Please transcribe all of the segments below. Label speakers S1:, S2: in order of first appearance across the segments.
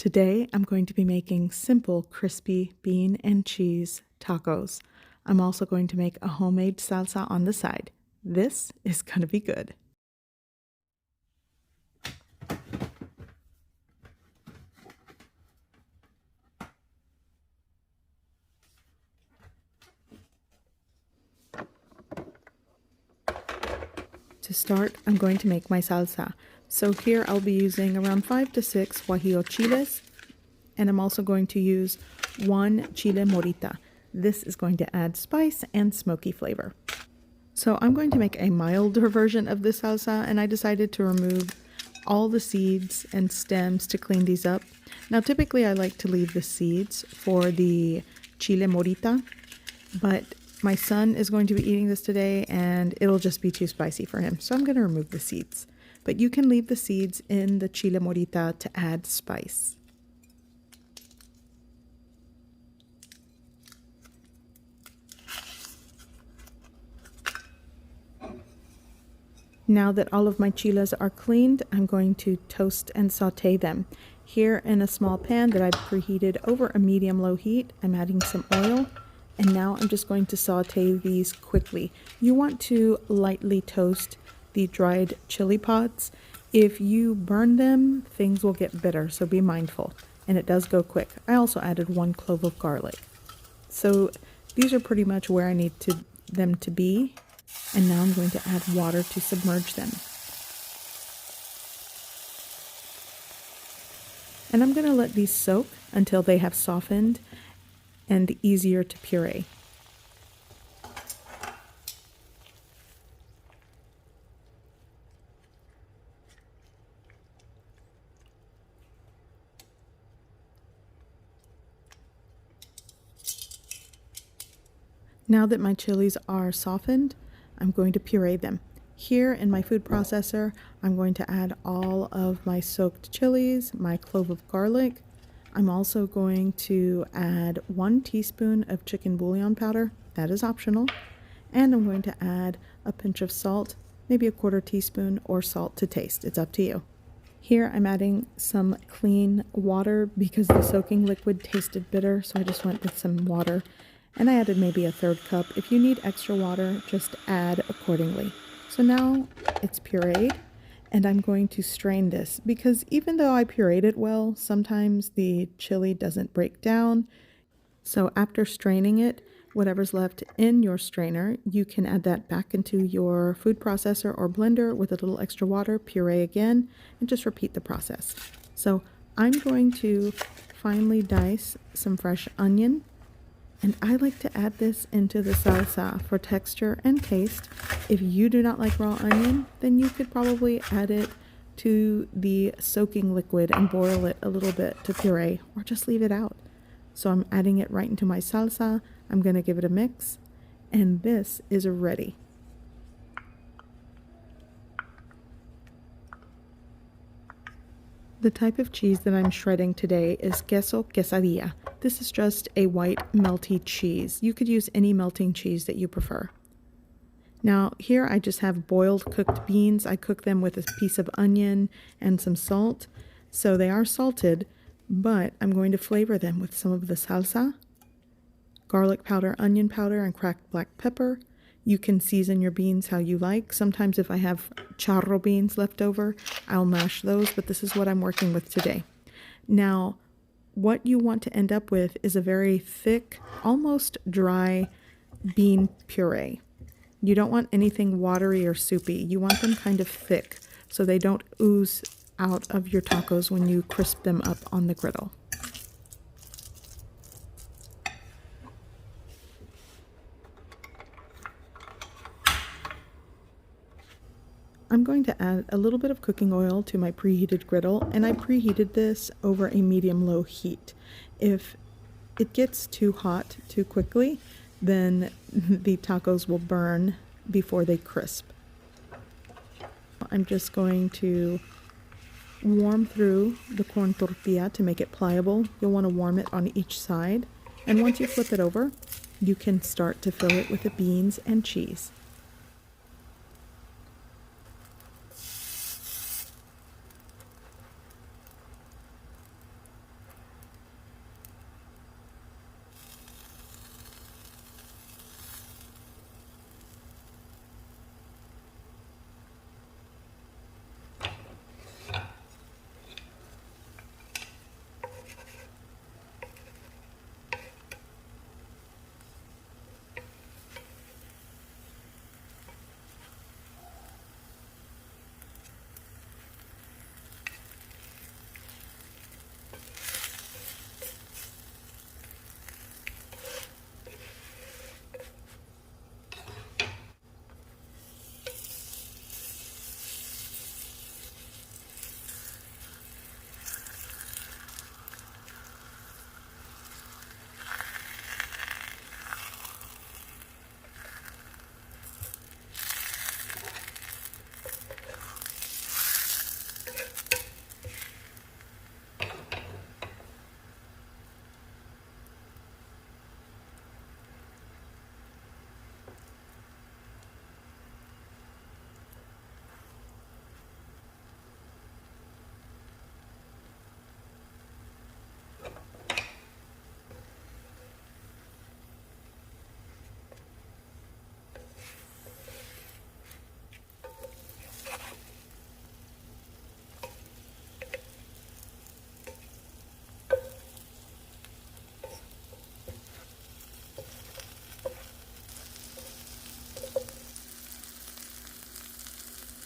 S1: Today I'm going to be making simple crispy bean and cheese tacos. I'm also going to make a homemade salsa on the side. This is going to be good. To start, I'm going to make my salsa. So here I'll be using around 5 to 6 guajillo chiles, and I'm also going to use 1 chile morita. This is going to add spice and smoky flavor. So I'm going to make a milder version of this salsa, and I decided to remove all the seeds and stems to clean these up. Now typically I like to leave the seeds for the chile morita, but my son is going to be eating this today and it'll just be too spicy for him, so I'm going to remove the seeds. But you can leave the seeds in the chile morita to add spice. Now that all of my chiles are cleaned, I'm going to toast and saute them. Here in a small pan that I've preheated over a medium-low heat, I'm adding some oil. And now I'm just going to saute these quickly. You want to lightly toast the dried chili pods. If you burn them, things will get bitter, so be mindful. And it does go quick. I also added 1 clove of garlic. So these are pretty much where I need them to be. And now I'm going to add water to submerge them. And I'm going to let these soak until they have softened and easier to puree. Now that my chilies are softened, I'm going to puree them. Here in my food processor, I'm going to add all of my soaked chilies, my clove of garlic. I'm also going to add 1 teaspoon of chicken bouillon powder. That is optional. And I'm going to add a pinch of salt, maybe a 1/4 teaspoon, or salt to taste. It's up to you. Here I'm adding some clean water because the soaking liquid tasted bitter, so I just went with some water. And I added maybe a 1/3 cup. If you need extra water, just add accordingly. So now it's pureed. And I'm going to strain this because even though I pureed it well, sometimes the chili doesn't break down. So after straining it, whatever's left in your strainer, you can add that back into your food processor or blender with a little extra water, puree again, and just repeat the process. So I'm going to finely dice some fresh onion. And I like to add this into the salsa for texture and taste. If you do not like raw onion, then you could probably add it to the soaking liquid and boil it a little bit to puree, or just leave it out. So I'm adding it right into my salsa. I'm going to give it a mix, and this is ready. The type of cheese that I'm shredding today is Queso quesadilla. This is just a white melty cheese. You could use any melting cheese that you prefer. Now here I just have boiled cooked beans. I cook them with a piece of onion and some salt. So they are salted, but I'm going to flavor them with some of the salsa, garlic powder, onion powder, and cracked black pepper. You can season your beans how you like. Sometimes if I have charro beans left over, I'll mash those, but this is what I'm working with today. Now, what you want to end up with is a very thick, almost dry bean puree. You don't want anything watery or soupy. You want them kind of thick so they don't ooze out of your tacos when you crisp them up on the griddle. I'm going to add a little bit of cooking oil to my preheated griddle, and I preheated this over a medium-low heat. If it gets too hot too quickly, then the tacos will burn before they crisp. I'm just going to warm through the corn tortilla to make it pliable. You'll want to warm it on each side, and once you flip it over, you can start to fill it with the beans and cheese.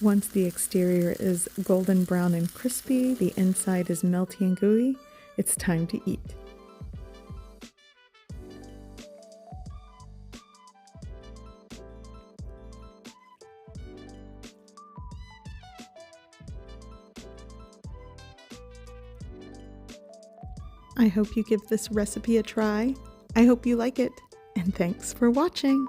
S1: Once the exterior is golden brown and crispy, the inside is melty and gooey, it's time to eat. I hope you give this recipe a try. I hope you like it, and thanks for watching.